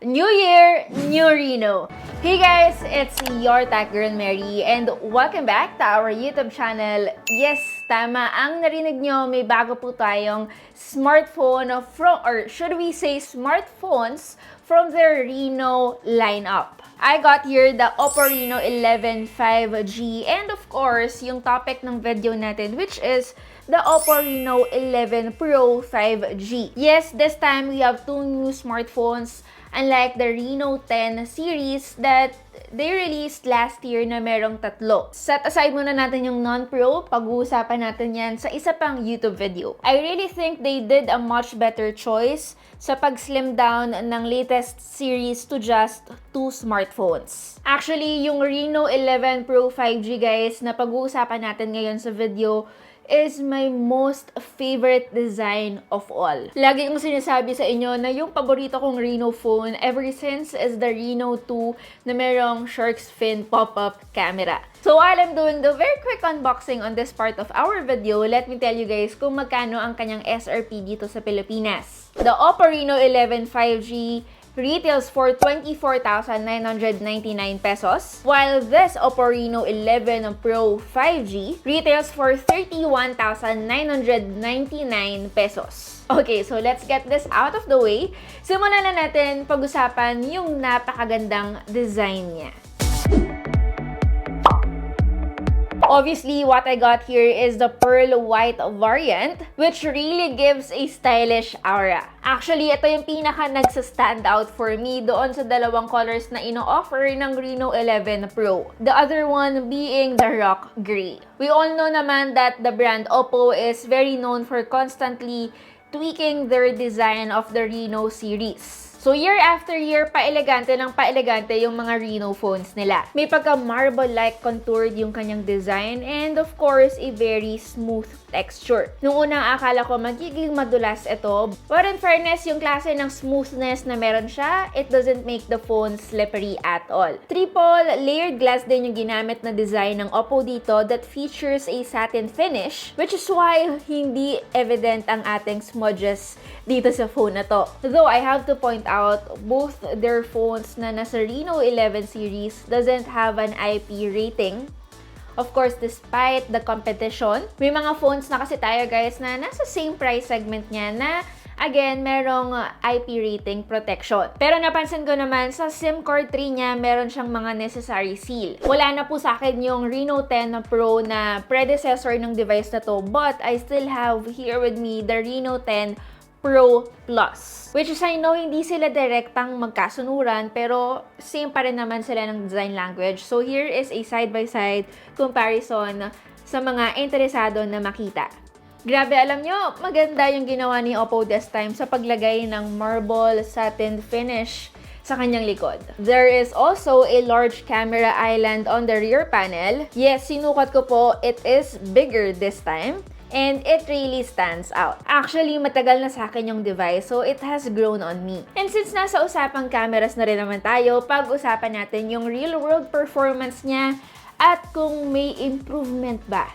New Year, New Reno! Hey guys, it's your Tech Girl Mary and welcome back to our YouTube channel. Yes, tama ang narinig nyo, may bago po tayong smartphone from, or should we say smartphones from the Reno lineup. I got here the OPPO Reno 11 5G and of course, yung topic ng video natin which is the OPPO Reno 11 Pro 5G. Yes, this time we have two new smartphones unlike the Reno 10 series that they released last year na merong tatlo. Set aside muna natin yung non-pro, pag-uusapan natin yan sa isa pang YouTube video. I really think they did a much better choice sa pag-slim down ng latest series to just two smartphones. Actually, yung Reno 11 Pro 5G guys na pag-uusapan natin ngayon sa video is my most favorite design of all. Lagi kong sinasabi sa inyo na yung paborito kong Reno phone ever since is the Reno 2 na merong shark's fin pop-up camera. So while I'm doing the very quick unboxing on this part of our video, let me tell you guys kung magkano ang kanyang SRP dito sa Pilipinas. The OPPO Reno 11 5G retails for 24,999 pesos, while this OPPO Reno 11 Pro 5G retails for 31,999 pesos. Okay, so let's get this out of the way. Simulan na natin pag-usapan yung napakagandang design niya. Obviously, what I got here is the pearl white variant, which really gives a stylish aura. Actually, ito yung pinaka nagsa-stand out for me doon sa dalawang colors na ino-offer ng Reno 11 Pro. The other one being the rock gray. We all know naman that the brand OPPO is very known for constantly tweaking their design of the Reno series. So year after year, pa-elegante ng pa-elegante yung mga Reno phones nila. May pagka-marble-like contoured yung kanyang design and of course, a very smooth texture. Nung unang akala ko magiging madulas ito, but in fairness, yung klase ng smoothness na meron siya, it doesn't make the phone slippery at all. Triple layered glass din yung ginamit na design ng OPPO dito that features a satin finish, which is why hindi evident ang ating smudges dito sa phone na to. Though I have to point out, both their phones na nasa Reno 11 series doesn't have an IP rating. Of course, despite the competition, may mga phones na kasi tayo guys na nasa same price segment niya na again, merong IP rating protection. Pero napansin ko naman, sa SIM card 3 niya, meron siyang mga necessary seal. Wala na po sa akin yung Reno 10 Pro na predecessor ng device na to, but I still have here with me the Reno 10 Pro Plus. Which is, I know, hindi sila direktang magkasunuran, pero same pa rin naman sila ng design language. So, here is a side-by-side comparison sa mga interesado na makita. Grabe, alam nyo, maganda yung ginawa ni OPPO this time sa paglagay ng marble satin finish sa kanyang likod. There is also a large camera island on the rear panel. Yes, sinukat ko po, it is bigger this time. And it really stands out. Actually, matagal na sa akin yung device, so it has grown on me. And since nasa usapang cameras na rin naman tayo, pag-usapan natin yung real-world performance niya at kung may improvement ba.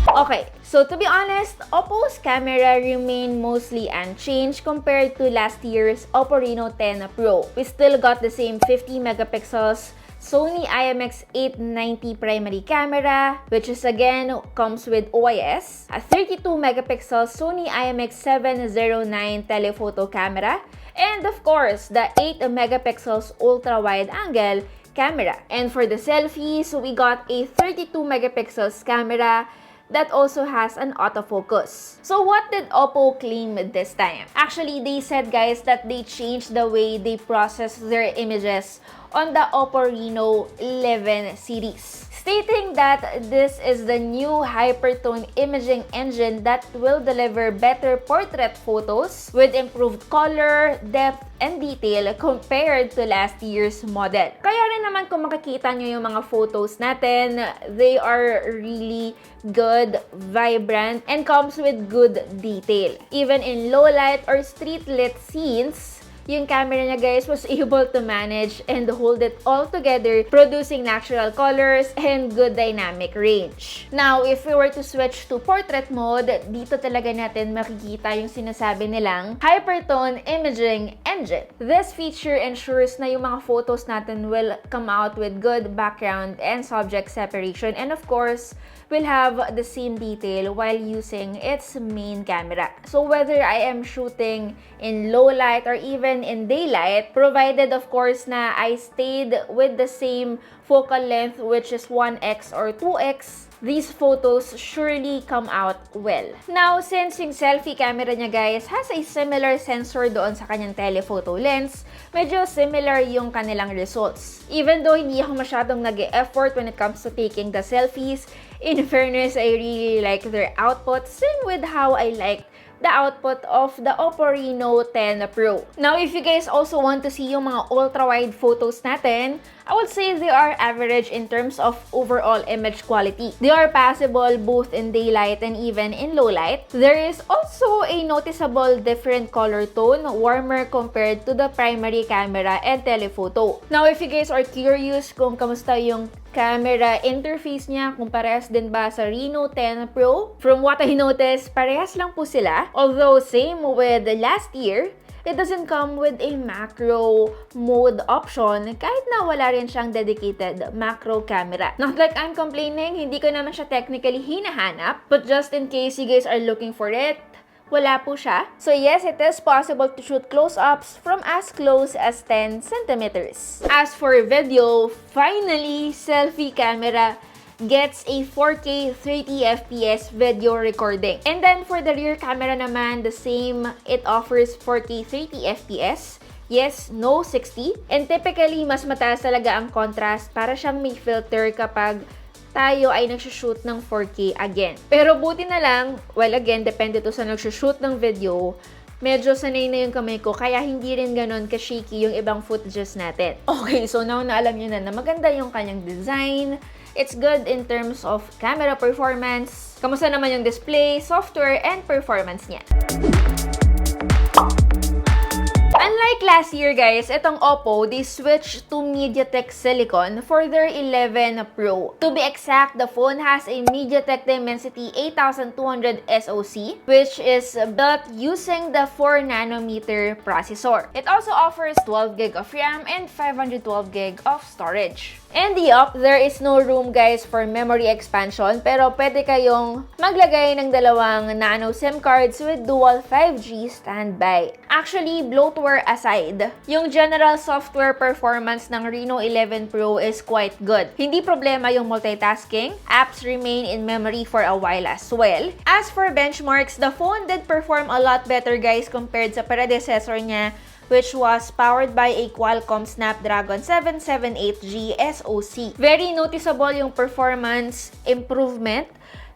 Okay, so to be honest, OPPO's camera remained mostly unchanged compared to last year's OPPO Reno 10 Pro. We still got the same 50 megapixels Sony IMX890 primary camera, which is again comes with OIS, a 32 megapixel Sony IMX709 telephoto camera, and of course, the 8 megapixels ultra-wide angle camera. And for the selfies, we got a 32 megapixels camera that also has an autofocus. So what did OPPO claim this time? Actually, they said guys that they changed the way they process their images on the OPPO Reno 11 series, stating that this is the new hypertone imaging engine that will deliver better portrait photos with improved color, depth, and detail compared to last year's model. Kaya rin naman kung makikita nyo yung mga photos natin, they are really good, vibrant, and comes with good detail. Even in low light or street lit scenes, yung camera niya guys was able to manage and hold it all together, producing natural colors and good dynamic range. Now, if we were to switch to portrait mode, dito talaga natin makikita yung sinasabi nilang hypertone imaging engine. This feature ensures na yung mga photos natin will come out with good background and subject separation, and of course, will have the same detail while using its main camera. So whether I am shooting in low light or even in daylight, provided of course na I stayed with the same focal length, which is 1x or 2x, these photos surely come out well. Now, since yung selfie camera niya guys has a similar sensor doon sa kanyang telephoto lens, medyo similar yung kanilang results. Even though hindi ako masyadong nag-e-effort when it comes to taking the selfies, in fairness, I really like their output. Same with how I like the output of the OPPO Reno 10 Pro. Now, if you guys also want to see yung mga ultra-wide photos natin, I would say they are average in terms of overall image quality. They are passable both in daylight and even in low light. There is also a noticeable different color tone, warmer compared to the primary camera and telephoto. Now, if you guys are curious kung kamusta yung camera interface niya, kung parehas din ba sa Reno 10 Pro, from what I noticed, parehas lang po sila. Although same with last year, it doesn't come with a macro mode option kahit na wala rin siyang dedicated macro camera. Not like I'm complaining, hindi ko naman siya technically hinahanap, but just in case you guys are looking for it, wala po siya. So yes, it is possible to shoot close-ups from as close as 10 centimeters. As for video, finally, selfie camera gets a 4K 30fps video recording. And then for the rear camera naman, the same, it offers 4K 30fps. Yes, no 60. And typically, mas mataas talaga ang contrast para siyang may filter kapag tayo ay nagsushoot ng 4K again. Pero buti na lang, well again, depende to sa nagsushoot ng video, medyo sanay na yung kamay ko, kaya hindi rin ganon ka-shaky yung ibang footages natin. Okay, so now na alam nyo na maganda yung kanyang design. It's good in terms of camera performance. Kamusta naman yung display, software, and performance niya? Unlike last year guys, itong OPPO, they switched to MediaTek Silicon for their 11 Pro. To be exact, the phone has a MediaTek Dimensity 8200 SoC, which is built using the 4nm processor. It also offers 12GB of RAM and 512GB of storage. And yup, there is no room guys for memory expansion, pero pwede kayong maglagay ng dalawang nano SIM cards with dual 5G standby. Actually, bloatware aside, yung general software performance ng Reno 11 Pro is quite good. Hindi problema yung multitasking. Apps remain in memory for a while as well. As for benchmarks, the phone did perform a lot better guys compared sa predecessor niya, which was powered by a Qualcomm Snapdragon 778G SoC. Very noticeable yung performance improvement,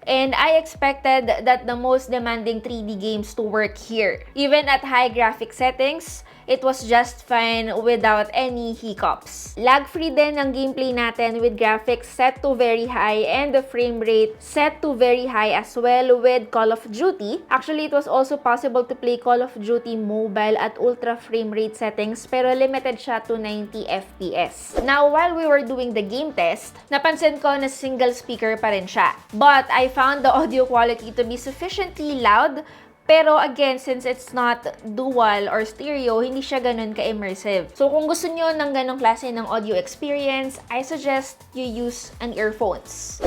and I expected that the most demanding 3D games to work here. Even at high graphic settings, it was just fine without any hiccups. Lag-free din ang gameplay natin with graphics set to very high and the frame rate set to very high as well with Call of Duty. Actually, it was also possible to play Call of Duty Mobile at ultra frame rate settings pero limited siya to 90 FPS. Now, while we were doing the game test, napansin ko na single speaker pa rin siya. But I found the audio quality to be sufficiently loud. Pero again, since it's not dual or stereo, hindi siya ganun ka-immersive. So kung gusto nyo ng ganong klase ng audio experience, I suggest you use an earphones.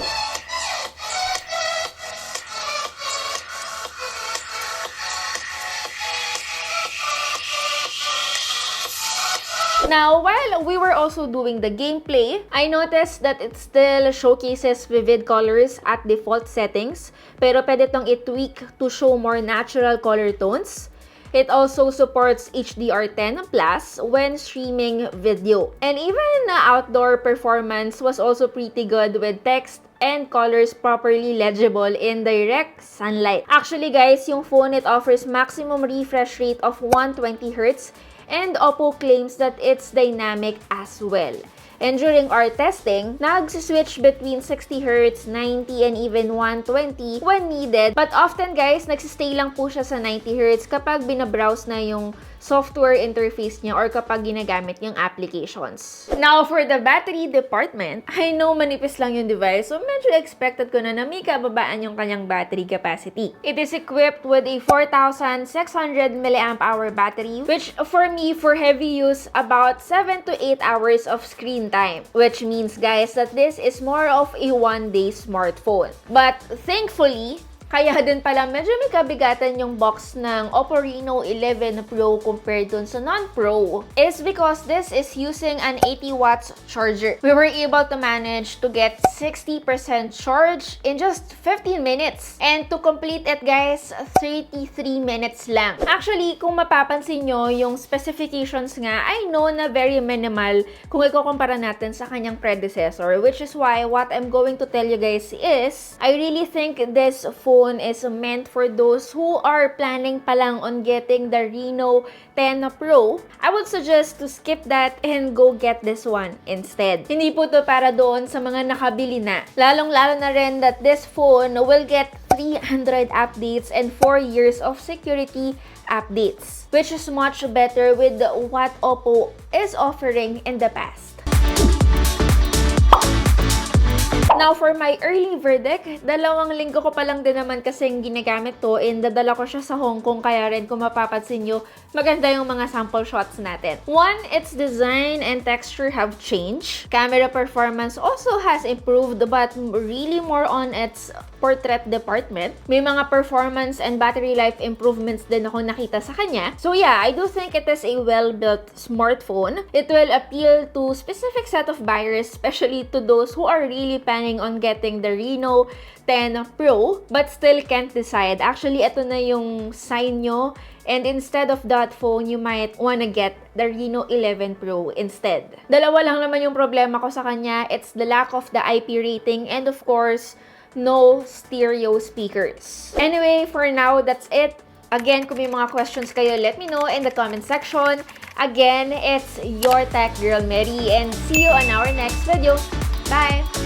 Now, while we were also doing the gameplay, I noticed that it still showcases vivid colors at default settings, pero pwede itong i-tweak to show more natural color tones. It also supports HDR10+ when streaming video. And even outdoor performance was also pretty good with text and colors properly legible in direct sunlight. Actually guys, yung phone, it offers maximum refresh rate of 120Hz, and OPPO claims that it's dynamic as well. And during our testing, nag-switch between 60Hz, 90, and even 120 when needed. But often guys, nagsistay lang po siya sa 90Hz kapag binabrowse na yung software interface niya or kapag ginagamit yung applications. Now, for the battery department, I know manipis lang yung device, so medyo expected ko na may kababaan yung kanyang battery capacity. It is equipped with a 4,600 mAh battery, which for me, for heavy use, about 7 to 8 hours of screen time. Which means, guys, that this is more of a one-day smartphone. But thankfully, kaya din pala medyo may kabigatan yung box ng OPPO Reno 11 Pro compared dun sa non-Pro is because this is using an 80 watts charger. We were able to manage to get 60% charge in just 15 minutes. And to complete it, guys, 33 minutes lang. Actually, kung mapapansin nyo, yung specifications nga, I know na very minimal kung ikukumpara natin sa kanyang predecessor, which is why what I'm going to tell you guys is, I really think this phone is meant for those who are planning pa lang on getting the Reno 10 Pro. I would suggest to skip that and go get this one instead. Hindi po to para doon sa mga nakabili na. Lalong-lalo na rin that this phone will get 300 updates and 4 years of security updates, which is much better with what OPPO is offering in the past. Now, for my early verdict, 2 linggo ko pa lang din naman kasing ginagamit to and dadala ko siya sa Hong Kong, kaya rin kung mapapansin nyo, maganda yung mga sample shots natin. One, its design and texture have changed. Camera performance also has improved, but really more on its portrait department. May mga performance and battery life improvements din ako nakita sa kanya. So yeah, I do think it is a well-built smartphone. It will appeal to specific set of buyers, especially to those who are really planning on getting the Reno 10 Pro but still can't decide. Actually, ito na yung sign nyo, and instead of that phone, you might wanna get the Reno 11 Pro instead. Dalawa lang naman yung problema ko sa kanya. It's the lack of the IP rating and of course, no stereo speakers. Anyway, for now, that's it. Again, kung may mga questions kayo, let me know in the comment section. Again, it's your tech girl, Mary, and see you on our next video. Bye!